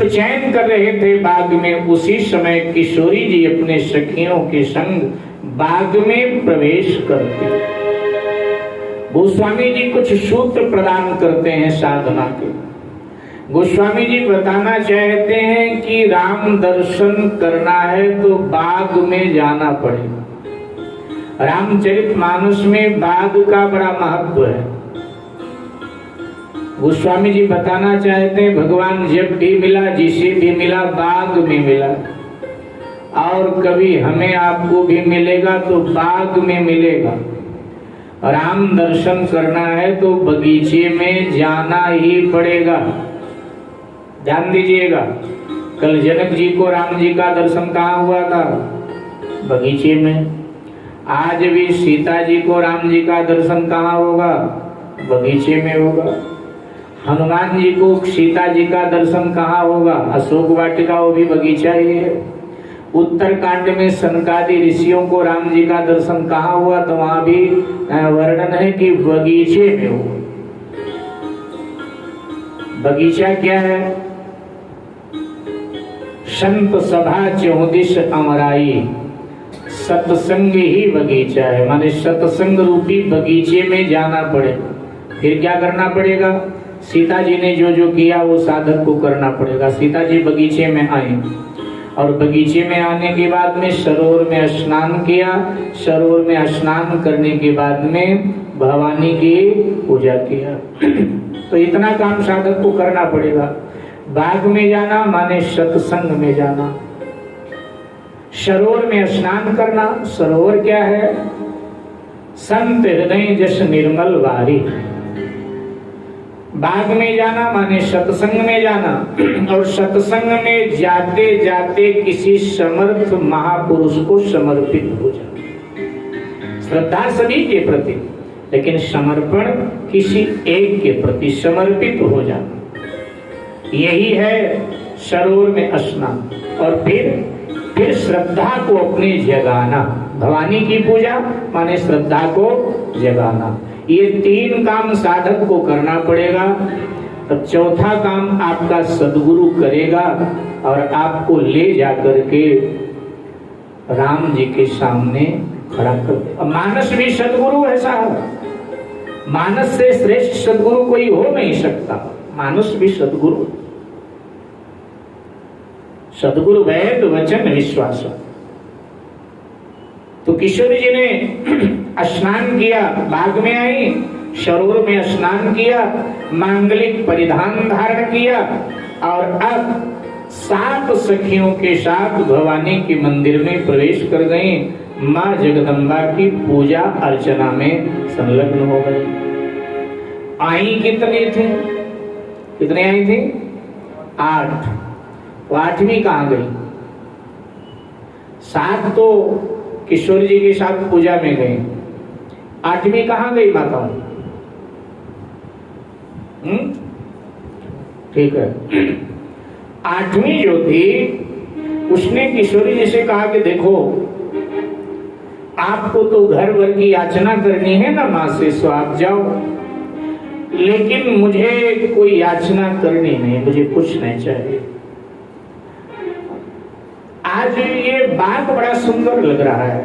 चयन कर रहे थे बाग में, उसी समय किशोरी जी अपने सखियों के संग बाग में प्रवेश करते। गोस्वामी जी कुछ सूत्र प्रदान करते हैं साधना के। गोस्वामी जी बताना चाहते हैं कि राम दर्शन करना है तो बाग में जाना पड़ेगा। रामचरितमानस में बाग का बड़ा महत्व है। गोस्वामी जी बताना चाहते हैं भगवान जब भी मिला, जिसे भी मिला, बाग में मिला, और कभी हमें आपको भी मिलेगा तो बाग में मिलेगा। राम दर्शन करना है तो बगीचे में जाना ही पड़ेगा। ध्यान दीजिएगा, कल जनक जी को राम जी का दर्शन कहाँ हुआ था? बगीचे में। आज भी सीता जी को राम जी का दर्शन कहाँ होगा? बगीचे में होगा। हनुमान जी को सीता जी का दर्शन कहाँ होगा? अशोक वाटिका, वो भी बगीचा ही है। उत्तरकांड में सनकादि ऋषियों को राम जी का दर्शन कहाँ हुआ? तो वहां भी वर्णन है कि बगीचे में हुआ। बगीचा क्या है? संत सभा चौदिश अमराई, सत्संग ही बगीचा है। माने सत्संग रूपी बगीचे में जाना पड़ेगा। फिर क्या करना पड़ेगा? सीता जी ने जो जो किया वो साधक को करना पड़ेगा। सीता जी बगीचे में आई और बगीचे में आने के बाद में सरोवर में स्नान किया। सरोवर में स्नान करने के बाद में भवानी की पूजा किया। तो इतना काम साधक को करना पड़ेगा। बाग में जाना माने सत्संग में जाना। सरोवर में स्नान करना। सरोवर क्या है? संत हृदय जस निर्मल वारी। बाग में जाना माने सत्संग में जाना, और सत्संग में जाते जाते किसी समर्थ महापुरुष को समर्पित हो जाना। श्रद्धा सभी के प्रति, लेकिन समर्पण किसी एक के प्रति समर्पित हो जाना। यही है सरोवर में स्नान। और फिर श्रद्धा को अपने जगाना। भवानी की पूजा माने श्रद्धा को जगाना। ये तीन काम साधक को करना पड़ेगा। तब चौथा काम आपका सदगुरु करेगा और आपको ले जाकर के राम जी के सामने खड़ा कर देगा। मानस भी सदगुरु ऐसा है। मानस से श्रेष्ठ सदगुरु कोई हो नहीं सकता। मानस भी सदगुरु। सदगुरु वैद वचन विश्वास। तो किशोरी जी ने स्नान किया, बाग में आई, सरोवर में स्नान किया, मांगलिक परिधान धारण किया और अब 7 सखियों के साथ भवानी के मंदिर में प्रवेश कर गई। माँ जगदम्बा की पूजा अर्चना में संलग्न हो गई। आई कितने थे? कितने आई थी? 8। वो 8वीं कहाँ गई? 7 तो किशोर जी के साथ पूजा में गई। 8वीं कहाँ गई माताओं? ठीक है। आठवीं जो थी उसने किशोरी जी से कहा कि देखो आपको तो घर भर की याचना करनी है ना माँ से, सो आप जाओ, लेकिन मुझे कोई याचना करनी नहीं, मुझे कुछ नहीं चाहिए। आज ये बाग बड़ा सुंदर लग रहा है,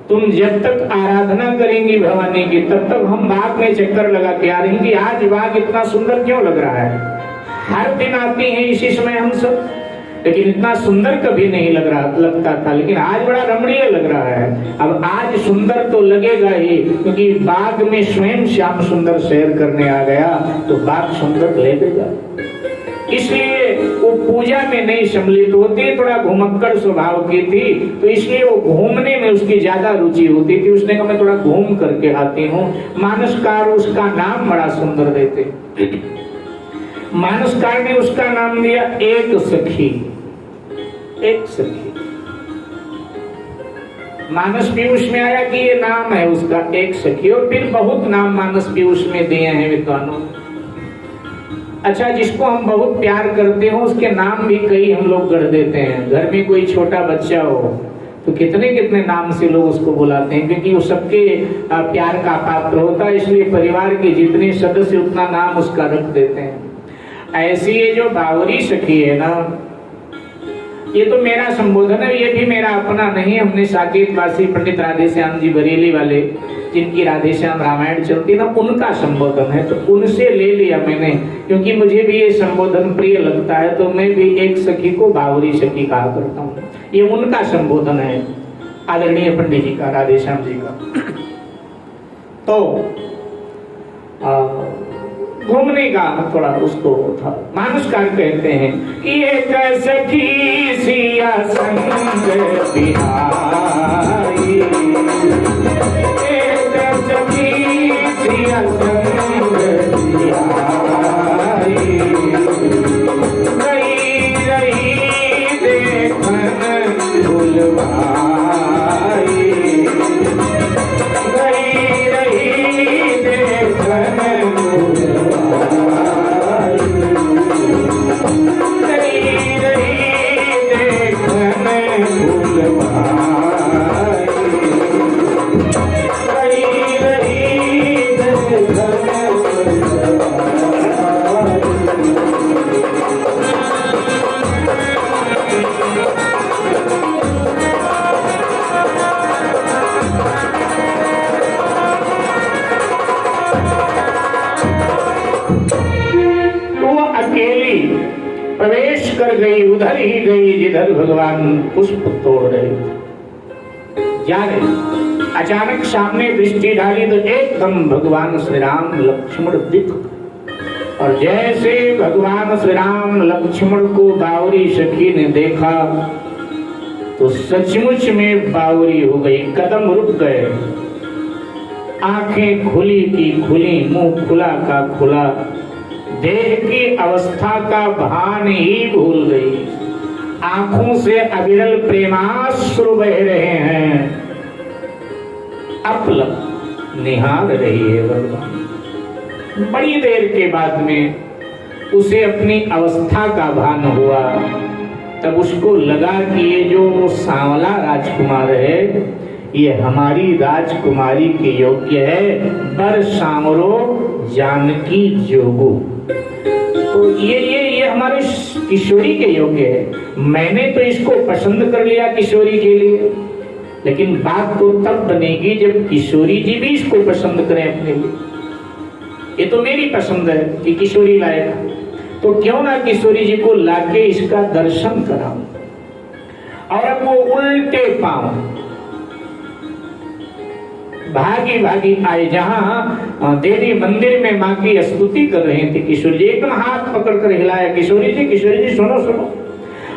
तुम जब तक आराधना करेंगी भवानी की तब तक हम बाग में चक्कर लगा के आ रही कि आज बाग इतना सुंदर क्यों लग रहा है। हर दिन आती हैं इसी समय हम सब, लेकिन इतना सुंदर कभी नहीं लगता था, लेकिन आज बड़ा रमणीय लग रहा है। अब आज सुंदर तो लगेगा ही, क्योंकि बाग में स्वयं श्याम सुंदर सैर करने आ गया तो बाग सुंदर लगेगा। इसलिए वो पूजा में नहीं सम्मिलित होती, थोड़ा घुमक्कड़ स्वभाव की थी, तो इसलिए वो घूमने में उसकी ज्यादा रुचि होती थी। उसने कहा मैं थोड़ा घूम करके आती हूँ। मानसकार उसका नाम बड़ा सुंदर देते, मानसकार ने उसका नाम दिया एक सखी। एक सखी मानस पीयूष में आया कि ये नाम है उसका एक सखी, और फिर बहुत नाम मानस पीयूष में दिए हैं विद्वानों। अच्छा, जिसको हम बहुत प्यार करते हो उसके नाम भी कई हम लोग गढ़ देते हैं। घर में कोई छोटा बच्चा हो तो कितने कितने नाम से लोग उसको बुलाते हैं, क्योंकि वो सबके प्यार का पात्र होता है, इसलिए परिवार के जितने सदस्य उतना नाम उसका रख देते हैं। ऐसी ये जो बावरी सखी है ना, ये तो मेरा संबोधन है, ये भी मेरा अपना नहीं। हमने साकेतवासी पंडित राधेश्याम जी बरेली वाले, जिनकी राधेश्याम रामायण चलती ना, उनका संबोधन है, तो उनसे ले लिया मैंने, क्योंकि मुझे भी ये संबोधन प्रिय लगता है, तो मैं भी एक सखी को बावरी सखी कहा करता हूँ। ये उनका संबोधन है, आदरणीय पंडित जी का, राधेश्याम जी का। तो घूमने का थोड़ा उसको था। मानसकार कहते हैं कि एक सखी सिया संग बिहारी, एक सखी सिया संग बिहारी, रही रही देखन भुलवाई, रही रही देखन प्रवेश कर गई, उधर ही गई जिधर भगवान पुष्प तोड़ रहे जा रहे। अचानक सामने दृष्टि डाली तो एकदम भगवान श्री राम लक्ष्मण दिख, और जैसे भगवान श्री राम लक्ष्मण को बावरी सखी ने देखा तो सचमुच में बावरी हो गई। कदम रुक गए, आंखें खुली की खुली, मुंह खुला का खुला, देह की अवस्था का भान ही भूल गई। आंखों से अविरल प्रेमाश्रु बह रहे हैं, अपलक निहार रही है भगवान। बड़ी देर के बाद में उसे अपनी अवस्था का भान हुआ, तब उसको लगा कि ये जो सांवला राजकुमार है ये हमारी राजकुमारी के योग्य है, बर सांवरो जानकी जोगो। तो ये हमारे किशोरी के योग्य है। मैंने तो इसको पसंद कर लिया किशोरी के लिए, लेकिन बात तो तब बनेगी जब किशोरी जी भी इसको पसंद करें अपने लिए। ये तो मेरी पसंद है कि किशोरी लाएगा, तो क्यों ना किशोरी जी को लाके इसका दर्शन कराऊं। और अब वो उल्टे पांव भागी भागी आए जहां देवी मंदिर में माँ की स्तुति कर रहे थे किशोरी जी। एकदम हाथ पकड़ कर हिलाया, किशोरी जी सुनो सुनो।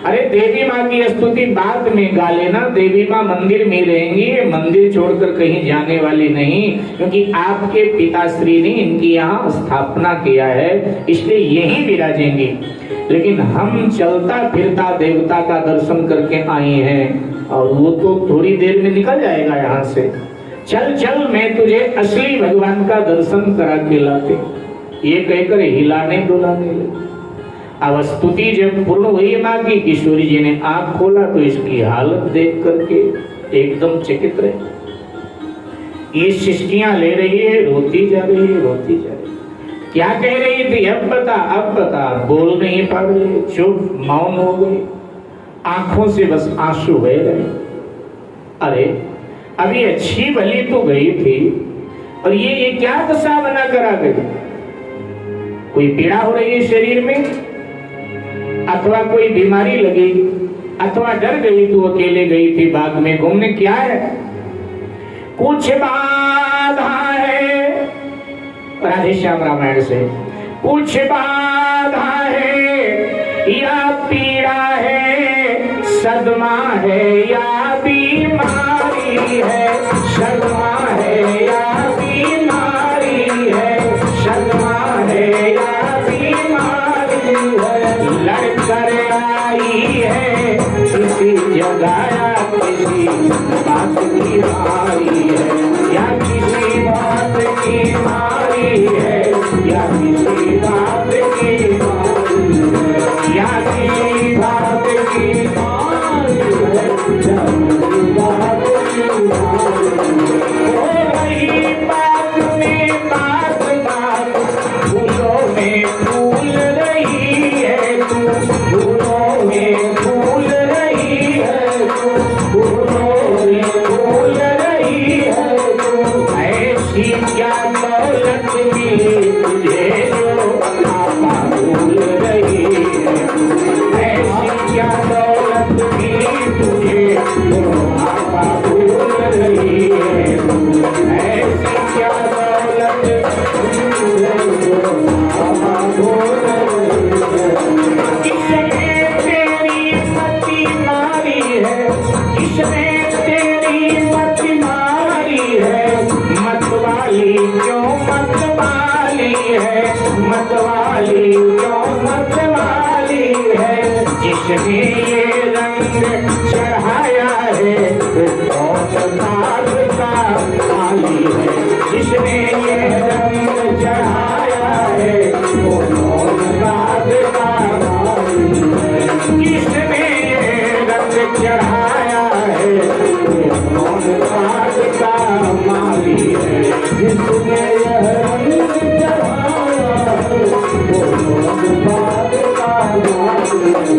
अरे देवी माँ की स्तुति बाद में गा लेना, देवी माँ मंदिर में रहेंगी, ये मंदिर छोड़कर कहीं जाने वाली नहीं, क्योंकि आपके पिताश्री ने इनकी यहाँ स्थापना किया है, इसलिए यहीं विराजेंगी। लेकिन हम चलता फिरता देवता का दर्शन करके आए हैं, और वो तो थोड़ी देर में निकल जाएगा यहाँ से। चल चल, मैं तुझे असली भगवान का दर्शन करा के लाते, ये कहकर हिलाने डुलाने लगे। अब स्तुति जब पूर्ण हुई माँ की, किशोरी जी ने आंख खोला तो इसकी हालत देख करके एकदम चकित रहे। ये सिस्कियां ले रही है, रोती जा रही है, रोती जा रही है। क्या कह रही थी? अब बता, बोल नहीं पा रही, चुप मौन हो गई, आंखों से बस आंसू बह रहे। अरे अभी अच्छी भली तो गई थी और ये क्या दशा बना कर आ गई? कोई पीड़ा हो रही है शरीर में, अथवा कोई बीमारी लगी, अथवा डर गई तो अकेले गई थी बाग में घूमने, क्या है? कुछ बाधा है, राधे श्याम रामायण से, कुछ बाधा है या पीड़ा है, सदमा है या बीमारी है, सदमा है या बीमारी है, सदमा है या बीमारी है, लड़कर आई है किसी जगह, किसी बात की मारी है, या किसी बात की मारी है, या किसी बात की मारी है, या किसी बात की मारी है, या किसी बात की मारी है। हो रही बात में बात, फूलों में फूल रही है तू, फूलों में फूल रही है तू, फूलों में फूल रही है तू। ऐसी क्या दौलत मिली तुझे जो आपा भूल रही है, ऐसी क्या दौलत मिली तुझे जो आपा भूल रही है, ऐसी क्या दौलत मिली जो आपा भूल रही है। किसने तेरी मति मारी है, किसने तेरी मति मारी है, मतवाली क्यों मतवाली है, मतवाली क्यों मतवाली है। जिसने ये रंग चढ़ाया है वो कौन दाग का माली है, जिसने ये रंग चढ़ाया है वो कौन दाग का माली है, किसने ये रंग चढ़ाया है वो कौन दाग का माली है, जिसने यह रंग चढ़ाया है वो कौन दाग का माली है।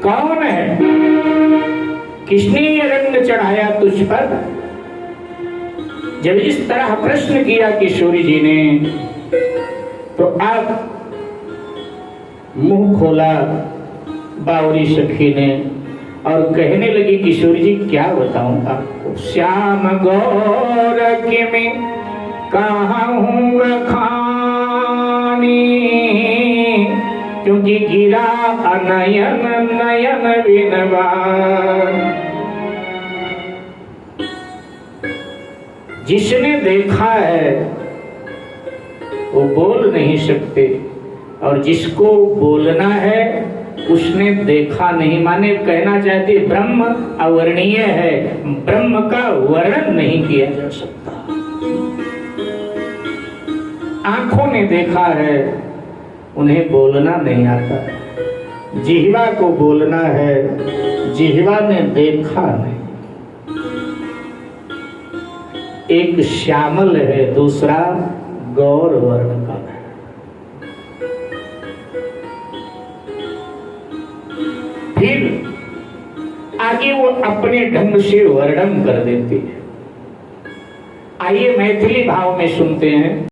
कौन है? किसने ये रंग चढ़ाया तुझ पर? जब इस तरह प्रश्न किया किशोरी जी ने तो अब मुंह खोला बावरी सखी ने और कहने लगी, किशोरी जी क्या बताऊं आपको, श्याम गौर के में कहाँ हूँ खानी, क्योंकि गिरा अनयन नयन बिनवार। जिसने देखा है वो बोल नहीं सकते, और जिसको बोलना है उसने देखा नहीं, माने कहना चाहते ब्रह्म अवर्णीय है, ब्रह्म का वर्णन नहीं किया जा सकता। आंखों ने देखा है, उन्हें बोलना नहीं आता। जिह्वा को बोलना है, जिह्वा ने देखा नहीं। एक श्यामल है, दूसरा गौर वर्ण का है। फिर आगे वो अपने ढंग से वर्णन कर देती है। आइए मैथिली भाव में सुनते हैं।